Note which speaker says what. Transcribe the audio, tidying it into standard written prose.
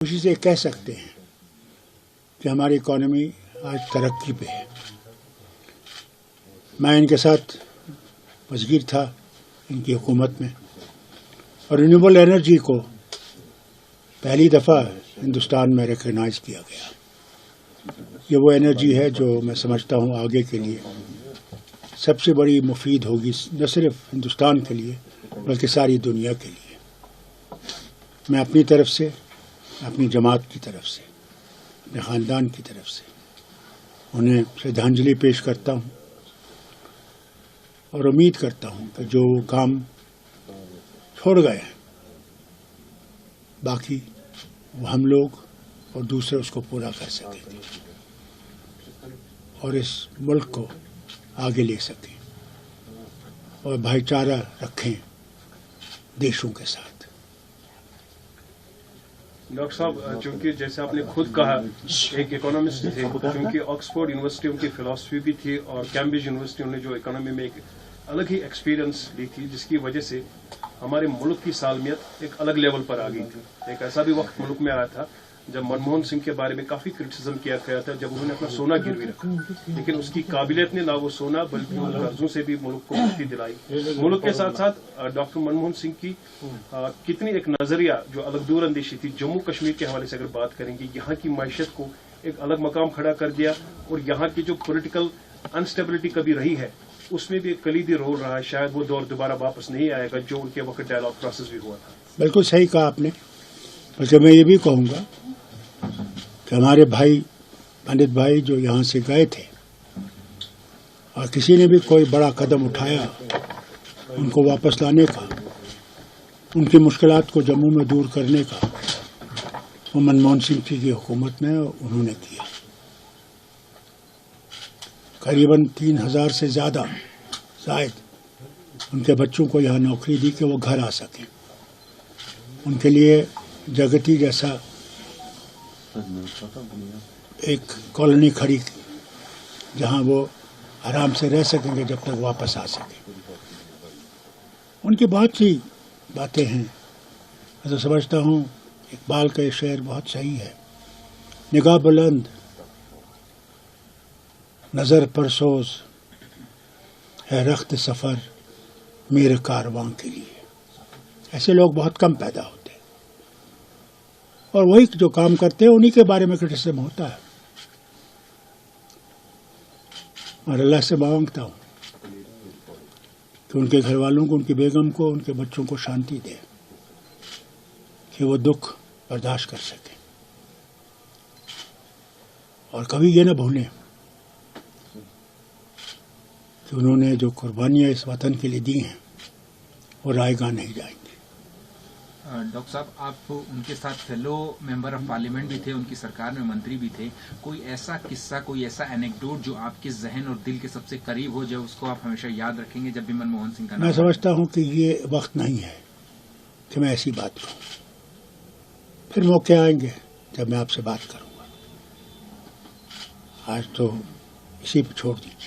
Speaker 1: खुशी से कह सकते हैं कि हमारी इकॉनमी आज तरक्की पे है। मैं इनके साथ वज़ीर था इनकी हुकूमत में, और रिन्यूएबल एनर्जी को पहली दफ़ा हिंदुस्तान में रिकग्नाइज़ किया गया। ये वो एनर्जी है जो मैं समझता हूँ आगे के लिए सबसे बड़ी मुफीद होगी, न सिर्फ हिंदुस्तान के लिए बल्कि सारी दुनिया के लिए। मैं अपनी तरफ से, अपनी जमात की तरफ से, अपने ख़ानदान की तरफ से उन्हें श्रद्धांजलि पेश करता हूँ और उम्मीद करता हूँ कि जो काम छोड़ गए हैं बाकी वो हम लोग और दूसरे उसको पूरा कर सकेंगे और इस मुल्क को आगे ले सकें और भाईचारा रखें देशों के साथ।
Speaker 2: डॉक्टर साहब, चूंकि जैसे आपने खुद कहा एक इकोनॉमिस्ट थे, क्योंकि ऑक्सफोर्ड यूनिवर्सिटी उनकी फिलॉसफी भी थी और कैम्ब्रिज यूनिवर्सिटी उन्होंने जो इकोनॉमी में एक अलग ही एक्सपीरियंस ली थी, जिसकी वजह से हमारे मुल्क की सालमियत एक अलग लेवल पर आ गई थी। एक ऐसा भी वक्त मुल्क में आया था जब मनमोहन सिंह के बारे में काफी क्रिटिसिज्म किया गया था, जब उन्होंने अपना सोना गिरवी रखा, लेकिन उसकी काबिलियत ने ना वो सोना बल्कि उन कर्जों से भी मुल्क को मुक्ति दिलाई। मुल्क के साथ साथ डॉक्टर मनमोहन सिंह की कितनी एक नजरिया जो अलग दूर अंदेशी थी, जम्मू कश्मीर के हवाले से अगर बात करेंगे, यहाँ की मैशत को एक अलग मकाम खड़ा कर दिया और यहाँ की जो पोलिटिकल अनस्टेबिलिटी कभी रही है उसमें भी एक कलीदी रोल रहा है। शायद वो दौर दोबारा वापस नहीं आएगा जो उनके वक्त डायलॉग प्रोसेस भी हुआ था।
Speaker 1: बिल्कुल सही कहा आपने। बल्कि मैं ये भी कहूँगा कि हमारे भाई पंडित भाई जो यहाँ से गए थे और किसी ने भी कोई बड़ा कदम उठाया उनको वापस लाने का, उनकी मुश्किलात को जम्मू में दूर करने का, वो मनमोहन सिंह जी की हुकूमत में उन्होंने किया। करीबन 3000 से ज़्यादा शायद उनके बच्चों को यहाँ नौकरी दी कि वो घर आ सकें। उनके लिए जगती जैसा एक कॉलोनी खड़ी जहाँ वो आराम से रह सकेंगे जब तक वापस आ सकें। उनकी बहुत सी बातें हैं। मैं तो समझता हूँ इकबाल का ये शेर बहुत सही है, निगाह बुलंद नज़र परसोज है रख्त सफ़र मेरे कारवां के लिए। ऐसे लोग बहुत कम पैदा होते हैं और वही जो काम करते हैं उन्हीं के बारे में क्रिटिसिज्म होता है। और अल्लाह से मांगता हूँ कि उनके घर वालों को, उनकी बेगम को, उनके बच्चों को शांति दे कि वो दुख बर्दाश्त कर सकें और कभी ये न भूलें कि उन्होंने जो कुर्बानियाँ इस वतन के लिए दी हैं वो रायगा नहीं जाएंगी।
Speaker 3: डॉक्टर साहब, आप उनके साथ फेलो मेंबर ऑफ पार्लियामेंट भी थे, उनकी सरकार में मंत्री भी थे। कोई ऐसा किस्सा, कोई ऐसा एनेक्डोट जो आपके जहन और दिल के सबसे करीब हो, जो उसको आप हमेशा याद रखेंगे जब भी मनमोहन सिंह का नाम?
Speaker 1: मैं समझता हूँ कि ये वक्त नहीं है कि मैं ऐसी बात कहूँ। फिर मौके आएंगे जब मैं आपसे बात करूँगा। आज तो इसी पर छोड़ दीजिए।